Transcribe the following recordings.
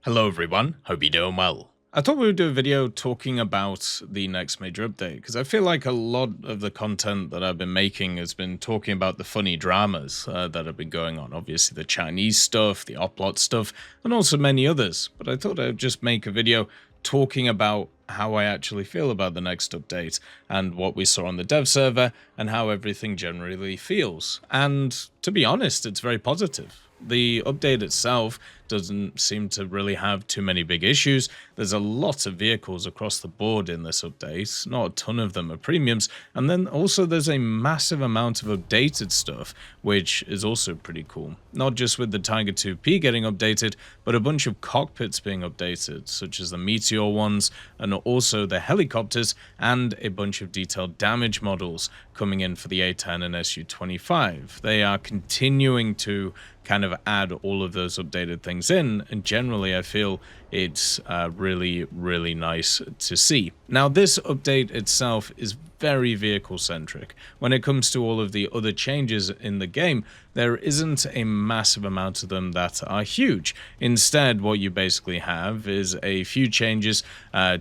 Hello everyone, hope you're doing well. I thought we would do a video talking about the next major update, because I feel like a lot of the content that I've been making has been talking about the funny dramas that have been going on. Obviously the Chinese stuff, the Oplot stuff, and also many others. But I thought I'd just make a video talking about how I actually feel about the next update and what we saw on the dev server and how everything generally feels. And to be honest, it's very positive. The update itself doesn't seem to really have too many big issues. There's a lot of vehicles across the board in this update, not a ton of them are premiums, and then also there's a massive amount of updated stuff, which is also pretty cool. Not just with the Tiger 2P getting updated, but a bunch of cockpits being updated, such as the Meteor ones, and also the helicopters, and a bunch of detailed damage models coming in for the A10 and Su-25. They are continuing to kind of add all of those updated things in, and generally I feel it's really nice to see. Now this update itself is very vehicle centric. When it comes to all of the other changes in the game, there isn't a massive amount of them that are huge. Instead, what you basically have is a few changes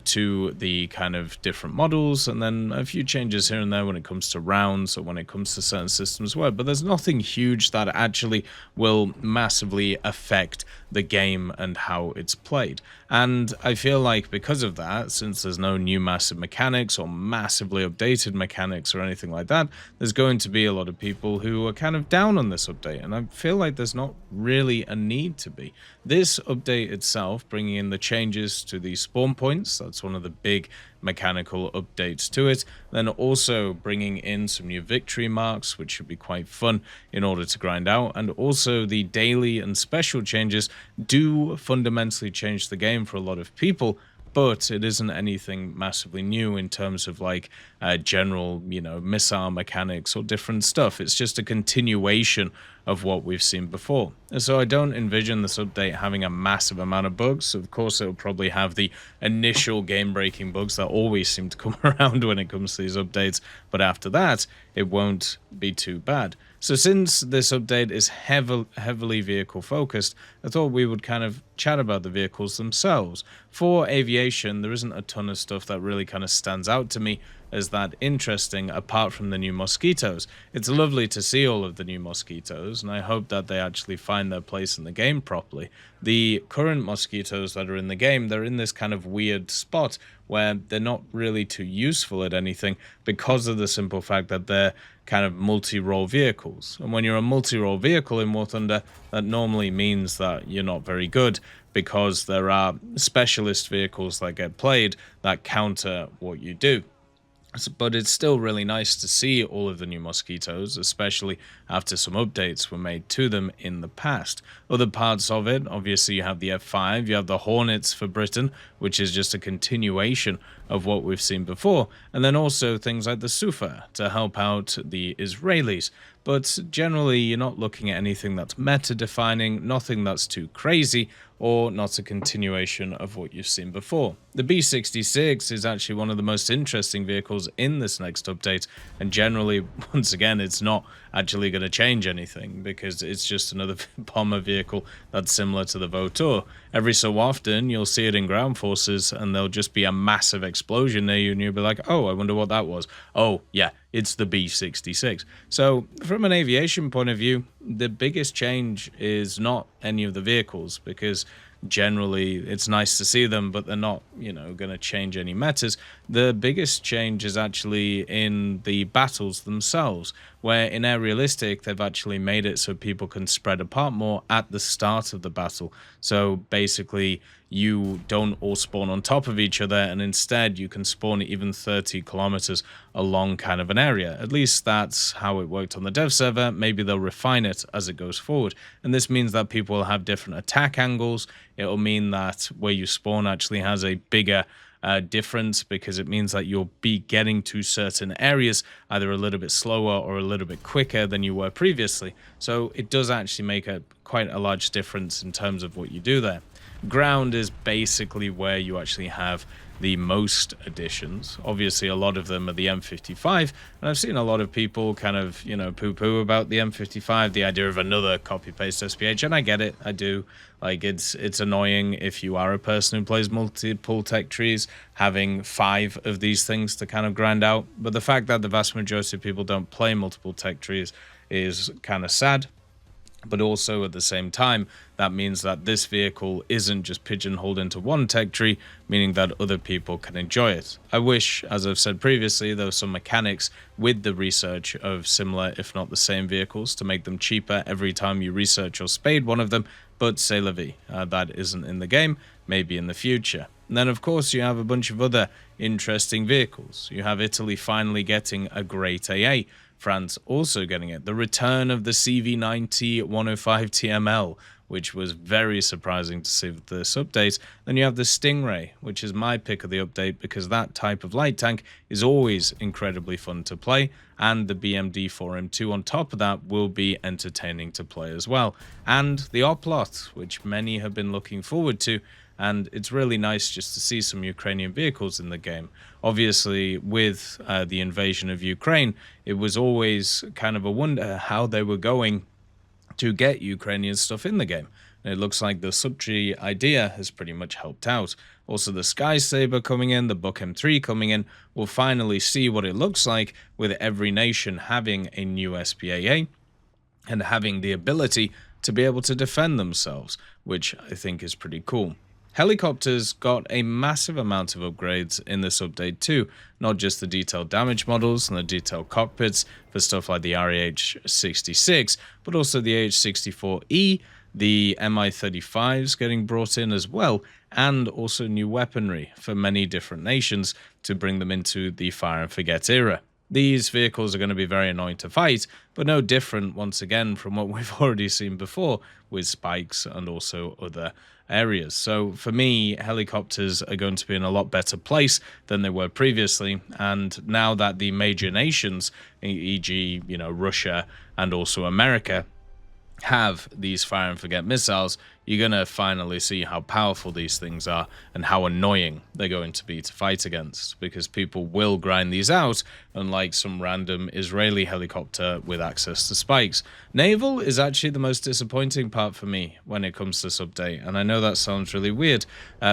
to the kind of different models, and then a few changes here and there when it comes to rounds or when it comes to certain systems where, but there's nothing huge that actually will massively affect the game and how it's played. And I feel like because of that, since there's no new massive mechanics or massively updated mechanics or anything like that, there's going to be a lot of people who are kind of down on this update, and I feel like there's not really a need to be. This update itself, bringing in the changes to the spawn points, that's one of the big mechanical updates to it, then also bringing in some new victory marks, which should be quite fun in order to grind out, and also the daily and special changes do fundamentally change the game for a lot of people, but it isn't anything massively new in terms of like general, missile mechanics or different stuff. It's just a continuation of what we've seen before. And so I don't envision this update having a massive amount of bugs. Of course, it'll probably have the initial game-breaking bugs that always seem to come around when it comes to these updates, but after that, it won't be too bad. So since this update is heavily vehicle-focused, I thought we would kind of chat about the vehicles themselves. For aviation, there isn't a ton of stuff that really kind of stands out to me as that interesting apart from the new mosquitoes. It's lovely to see all of the new mosquitoes, and I hope that they actually find their place in the game properly. The current mosquitoes that are in the game, they're in this kind of weird spot where they're not really too useful at anything because of the simple fact that they're kind of multi-role vehicles. And when you're a multi-role vehicle in War Thunder, that normally means that you're not very good, because there are specialist vehicles that get played that counter what you do. But it's still really nice to see all of the new mosquitoes, especially after some updates were made to them in the past. Other parts of it, obviously you have the F5, you have the Hornets for Britain, which is just a continuation of what we've seen before, and then also things like the Sufa to help out the Israelis. But generally you're not looking at anything that's meta-defining, nothing that's too crazy, or not a continuation of what you've seen before. The B-66 is actually one of the most interesting vehicles in this next update, and generally, once again, it's not actually going to change anything, because it's just another bomber vehicle that's similar to the Vautour. Every so often, you'll see it in ground forces, and there'll just be a massive explosion near you, and you'll be like, oh, I wonder what that was. Oh, yeah, it's the B-66. So, from an aviation point of view, the biggest change is not any of the vehicles, because generally it's nice to see them, but they're not, going to change any metas. The biggest change is actually in the battles themselves, where in Aerialistic they've actually made it so people can spread apart more at the start of the battle. So basically you don't all spawn on top of each other, and instead you can spawn even 30 kilometers along kind of an area. At least that's how it worked on the dev server. Maybe they'll refine it as it goes forward. And this means that people will have different attack angles. It'll mean that where you spawn actually has a bigger difference, because it means that you'll be getting to certain areas either a little bit slower or a little bit quicker than you were previously. So it does actually make quite a large difference in terms of what you do there. ground is basically where you actually have the most additions. Obviously, a lot of them are the M55, and I've seen a lot of people kind of, poo-poo about the M55, the idea of another copy-paste SPH, and I get it, I do. Like, it's annoying if you are a person who plays multiple tech trees, having 5 of these things to kind of grind out, but the fact that the vast majority of people don't play multiple tech trees is kind of sad. But also at the same time, that means that this vehicle isn't just pigeonholed into one tech tree, meaning that other people can enjoy it. I wish, as I've said previously, there were some mechanics with the research of similar, if not the same vehicles, to make them cheaper every time you research or spade one of them, but c'est la vie. That isn't in the game, maybe in the future. And then, of course, you have a bunch of other interesting vehicles. You have Italy finally getting a great AA. France also getting it. The return of the CV90 105 TML, which was very surprising to see with this update. Then you have the Stingray, which is my pick of the update because that type of light tank is always incredibly fun to play, and the BMD 4M2 on top of that will be entertaining to play as well. And the Oplot, which many have been looking forward to, and it's really nice just to see some Ukrainian vehicles in the game. Obviously, with the invasion of Ukraine, it was always kind of a wonder how they were going to get Ukrainian stuff in the game. And it looks like the Subtree idea has pretty much helped out. Also, the Sky Saber coming in, the Buck M3 coming in, we'll finally see what it looks like with every nation having a new SPAA and having the ability to be able to defend themselves, which I think is pretty cool. Helicopters got a massive amount of upgrades in this update too, not just the detailed damage models and the detailed cockpits for stuff like the RAH-66, but also the AH-64E, the Mi-35s getting brought in as well, and also new weaponry for many different nations to bring them into the fire and forget era. These vehicles are going to be very annoying to fight, but no different once again from what we've already seen before with spikes and also other areas. So for me, helicopters are going to be in a lot better place than they were previously, and now that the major nations, e.g., Russia and also America, have these fire and forget missiles, you're going to finally see how powerful these things are and how annoying they're going to be to fight against, because people will grind these out, unlike some random Israeli helicopter with access to spikes. Naval is actually the most disappointing part for me when it comes to this update, and I know that sounds really weird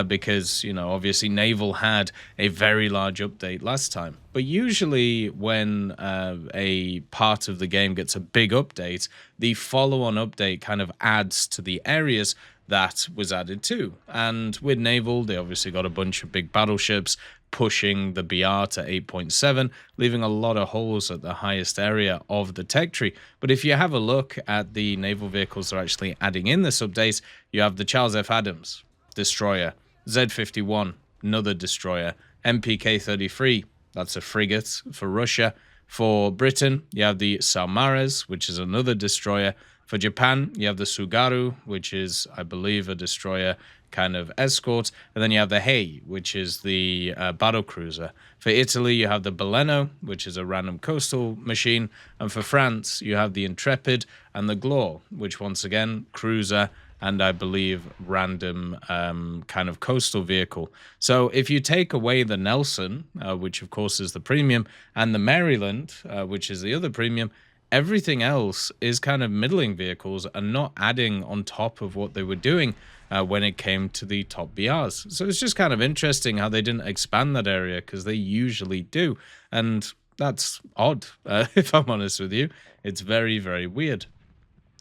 because, obviously Naval had a very large update last time. But usually when a part of the game gets a big update, the follow-on update kind of adds to the areas that was added too. And with Naval, they obviously got a bunch of big battleships pushing the BR to 8.7, leaving a lot of holes at the highest area of the tech tree. But if you have a look at the naval vehicles they're actually adding in this update, you have the Charles F. Adams destroyer, Z-51, another destroyer, MPK-33, that's a frigate for Russia. For Britain, you have the Saumarez, which is another destroyer. For Japan, you have the Tsugaru, which is, I believe, a destroyer kind of escort. And then you have the Hei, which is the battle cruiser. For Italy, you have the Baleno, which is a random coastal machine. And for France, you have the Intrepid and the Glore, which once again, cruiser and I believe random kind of coastal vehicle. So if you take away the Nelson, which of course is the premium, and the Maryland, which is the other premium, everything else is kind of middling vehicles and not adding on top of what they were doing when it came to the top BRs. So it's just kind of interesting how they didn't expand that area, because they usually do. And that's odd, if I'm honest with you. It's very, very weird.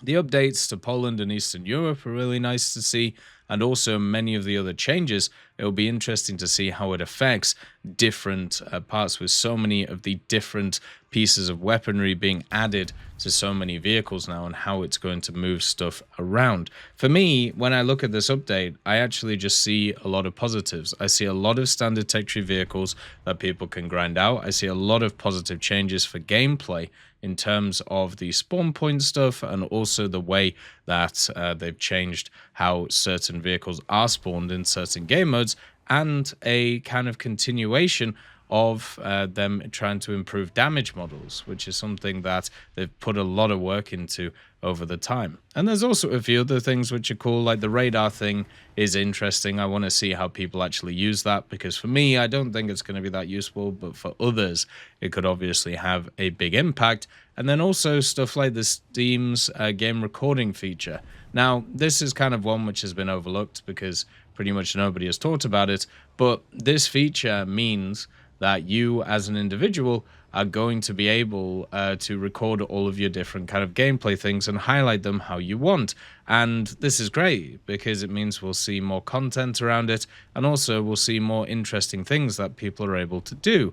The updates to Poland and Eastern Europe are really nice to see, and also many of the other changes. It will be interesting to see how it affects different parts, with so many of the different pieces of weaponry being added to so many vehicles now, and how it's going to move stuff around. For me, when I look at this update, I actually just see a lot of positives. I see a lot of standard tech tree vehicles that people can grind out. I see a lot of positive changes for gameplay in terms of the spawn point stuff, and also the way that they've changed how certain vehicles are spawned in certain game modes, and a kind of continuation of them trying to improve damage models, which is something that they've put a lot of work into over the time. And there's also a few other things which are cool, like the radar thing is interesting. I want to see how people actually use that, because for me, I don't think it's going to be that useful, but for others, it could obviously have a big impact. And then also stuff like the Steam's game recording feature. Now, this is kind of one which has been overlooked because pretty much nobody has talked about it, but this feature means that you as an individual are going to be able to record all of your different kind of gameplay things and highlight them how you want. And this is great because it means we'll see more content around it, and also we'll see more interesting things that people are able to do.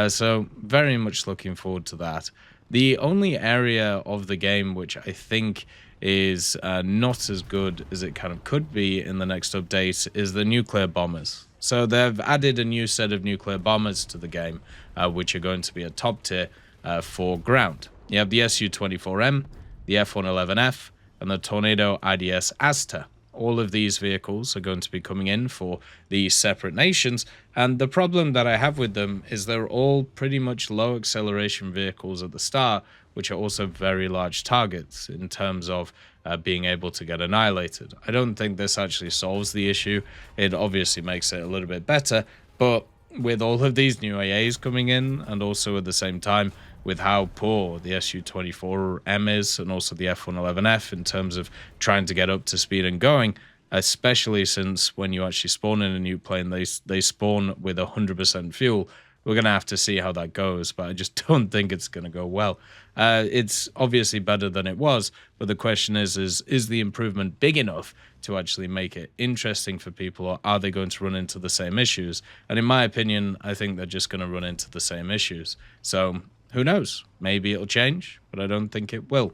So very much looking forward to that. The only area of the game which I think is not as good as it kind of could be in the next update is the nuclear bombers. So they've added a new set of nuclear bombers to the game, which are going to be a top tier for ground. You have the Su-24M, the F-111F, and the Tornado IDS Asta. All of these vehicles are going to be coming in for the separate nations, and the problem that I have with them is they're all pretty much low acceleration vehicles at the start, which are also very large targets in terms of being able to get annihilated. I don't think this actually solves the issue. It obviously makes it a little bit better, but with all of these new AAs coming in, and also at the same time with how poor the Su-24M is, and also the F-111F in terms of trying to get up to speed and going, especially since when you actually spawn in a new plane, they spawn with 100% fuel. We're going to have to see how that goes, but I just don't think it's going to go well. It's obviously better than it was, but the question is the improvement big enough to actually make it interesting for people, or are they going to run into the same issues? And in my opinion, I think they're just going to run into the same issues. So who knows? Maybe it'll change, but I don't think it will.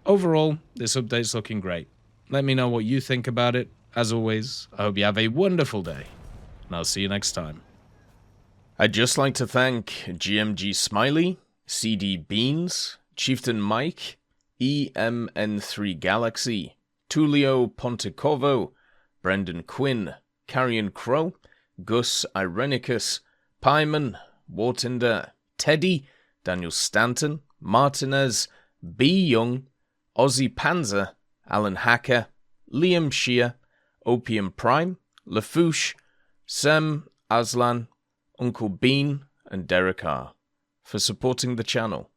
Overall, this update's looking great. Let me know what you think about it. As always, I hope you have a wonderful day, and I'll see you next time. I'd just like to thank GMG Smiley, CD Beans, Chieftain Mike, EMN3 Galaxy, Tulio Pontecorvo, Brendan Quinn, Carrion Crow, Gus Irenicus, Pyman, Wartinder, Teddy, Daniel Stanton, Martinez, B. Young, Ozzy Panzer, Alan Hacker, Liam Shear, Opium Prime, Lafouche, Sem Aslan, Uncle Bean, and Derek R. for supporting the channel.